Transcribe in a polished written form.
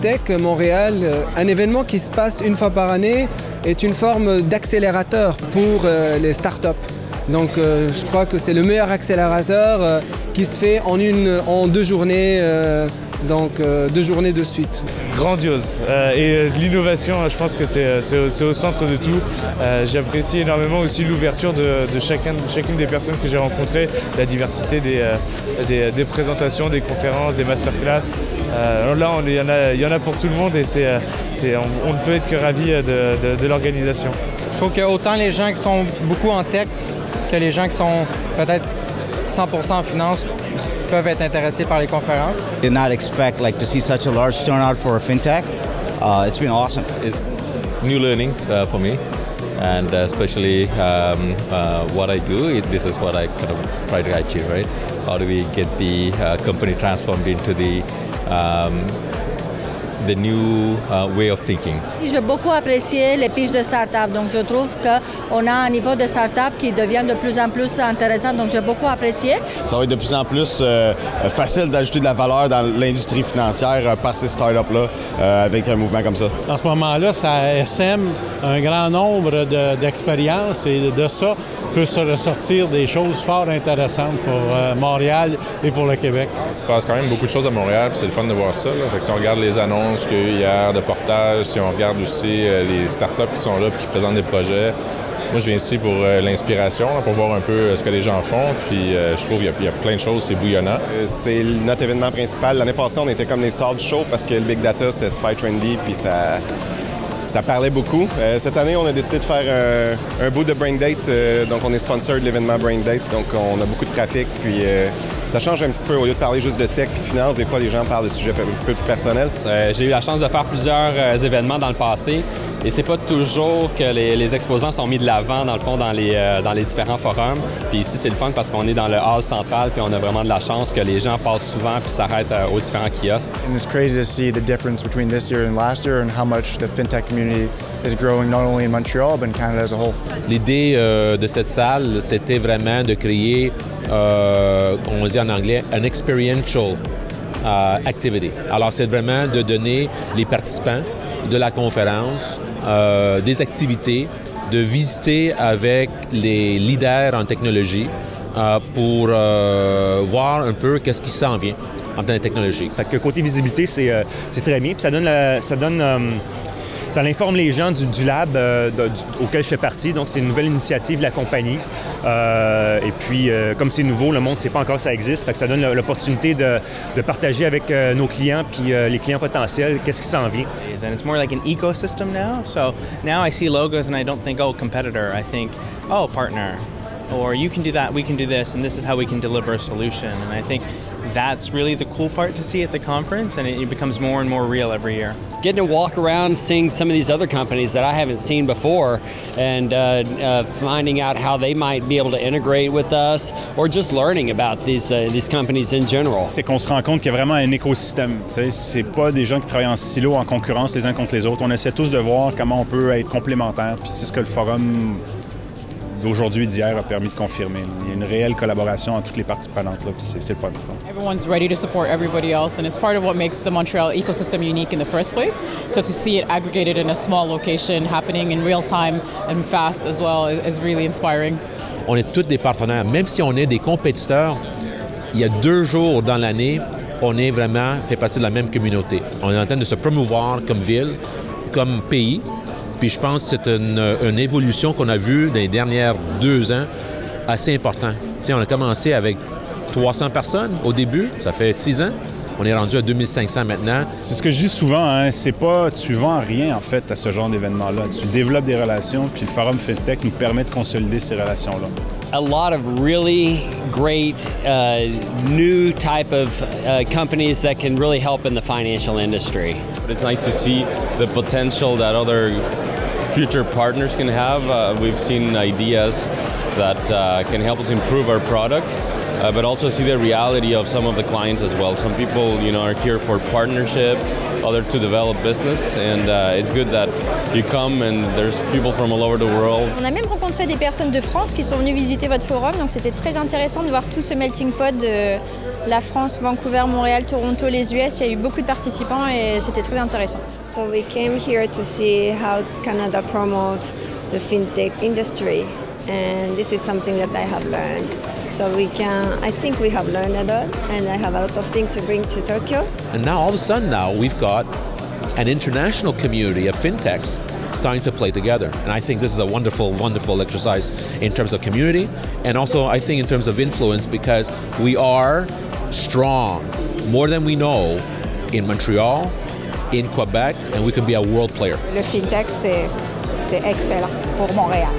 FinTech Montréal, un événement qui se passe une fois par année, est une forme d'accélérateur pour les startups. Donc je crois que c'est le meilleur accélérateur qui se fait en 2 journées, 2 journées de suite. Grandiose. Et l'innovation, je pense que c'est au centre de tout. J'apprécie énormément aussi l'ouverture de chacune des personnes que j'ai rencontrées, la diversité des présentations, des conférences, des masterclass. Là, il y en a pour tout le monde et on ne peut être que ravis de l'organisation. Je trouve que autant les gens qui sont beaucoup en tech que les gens qui sont peut-être 100% en finance peuvent être intéressés par les conférences. Did not expect to see such a large turnout for a fintech. It's been awesome. It's new learning for me, and especially what I do. This is what I kind of try to achieve, right? How do we get the company transformed into the new way of thinking. J'ai beaucoup apprécié les pitches de start-up. Donc, je trouve qu'on a un niveau de start-up qui devient de plus en plus intéressant. Donc, j'ai beaucoup apprécié. Ça va être de plus en plus facile d'ajouter de la valeur dans l'industrie financière par ces start-up-là avec un mouvement comme ça. En ce moment-là, ça sème un grand nombre d'expériences et de ça peut se ressortir des choses fort intéressantes pour Montréal et pour le Québec. Il se passe quand même beaucoup de choses à Montréal, puis c'est le fun de voir ça. Fait que si on regarde les annonces qu'il y a eu hier de portage, si on regarde aussi les startups qui sont là et qui présentent des projets, moi je viens ici pour l'inspiration, pour voir un peu ce que les gens font, puis je trouve qu'il y a plein de choses, c'est bouillonnant. C'est notre événement principal. L'année passée, on était comme les stars du show parce que le Big Data, c'était super trendy, puis ça parlait beaucoup. Cette année, on a décidé de faire un bout de Brain Date. Donc, on est sponsor de l'événement Brain Date. Donc, on a beaucoup de trafic. Puis, ça change un petit peu. Au lieu de parler juste de tech et de finance, des fois, les gens parlent de sujets un petit peu plus personnels. J'ai eu la chance de faire plusieurs événements dans le passé. Et c'est pas toujours que les exposants sont mis de l'avant, dans le fond, dans les différents forums. Puis ici, c'est le fun parce qu'on est dans le hall central, puis on a vraiment de la chance que les gens passent souvent puis s'arrêtent aux différents kiosques. And it's crazy to see the difference between this year and last year and how much the fintech community is growing not only in Montreal but in Canada as a whole. L'idée de cette salle, c'était vraiment de créer, on dit en anglais, an experiential activity. Alors, c'est vraiment de donner les participants de la conférence des activités, de visiter avec les leaders en technologie pour voir un peu qu'est-ce qui s'en vient en termes de technologie. Fait que côté visibilité, c'est très bien. Puis ça informe les gens du lab auquel je fais partie. Donc, c'est une nouvelle initiative de la compagnie. Et puis, comme c'est nouveau, le monde ne sait pas encore que ça existe. Fait que ça donne l'opportunité de partager avec nos clients puis les clients potentiels qu'est-ce qui s'en vient. And it's more like an ecosystem now. So now I see logos and I don't think, oh, competitor. I think, oh, partner. Or you can do that, we can do this, and this is how we can deliver a solution. And I think that's really the cool part to see at the conference, and it becomes more and more real every year. Getting to walk around, seeing some of these other companies that I haven't seen before, and finding out how they might be able to integrate with us, or just learning about these companies in general. C'est qu'on se rend compte qu'il y a vraiment un écosystème. C'est pas des gens qui travaillent en silo, en concurrence les uns contre les autres. On essaie tous de voir comment on peut être complémentaires, puis c'est ce que le forum d'aujourd'hui et d'hier a permis de confirmer. Il y a une réelle collaboration entre toutes les parties prenantes, là, puis c'est le fun. Ça. Everyone's ready to support everybody else, and it's part of what makes the Montreal ecosystem unique in the first place. So to see it aggregated in a small location, happening in real time and fast as well, is really inspiring. On est tous des partenaires. Même si on est des compétiteurs, il y a 2 jours dans l'année, on est vraiment fait partie de la même communauté. On est en train de se promouvoir comme ville, comme pays. Puis je pense que c'est une évolution qu'on a vue dans les dernières 2 ans assez importante. On a commencé avec 300 personnes au début, ça fait 6 ans. On est rendu à 2500 maintenant. C'est ce que je dis souvent, hein, c'est pas tu vends rien en fait à ce genre d'événement-là. Tu développes des relations, puis le Forum FinTech nous permet de consolider ces relations-là. A lot of really great new type of companies that can really help in the financial industry. But it's nice to see the potential that other future partners can have. We've seen ideas that can help us improve our product, but also see the reality of some of the clients as well. Some people, are here for partnership, other to develop business, and it's good that you come and there's people from all over the world. On a même rencontré des personnes de France qui sont venues visiter votre forum, donc c'était très intéressant de voir tout ce melting pot de la France, Vancouver, Montréal, Toronto, les US. Il y a eu beaucoup de participants et c'était très intéressant. So we came here to see how Canada promotes the fintech industry, and this is something that I have learned. So I think we have learned a lot, and I have a lot of things to bring to Tokyo. And now all of a sudden we've got an international community of fintechs starting to play together. And I think this is a wonderful, wonderful exercise in terms of community, and also I think in terms of influence, because we are strong, more than we know, in Montreal, in Quebec, and we can be a world player. Le fintech, c'est excellent pour Montréal.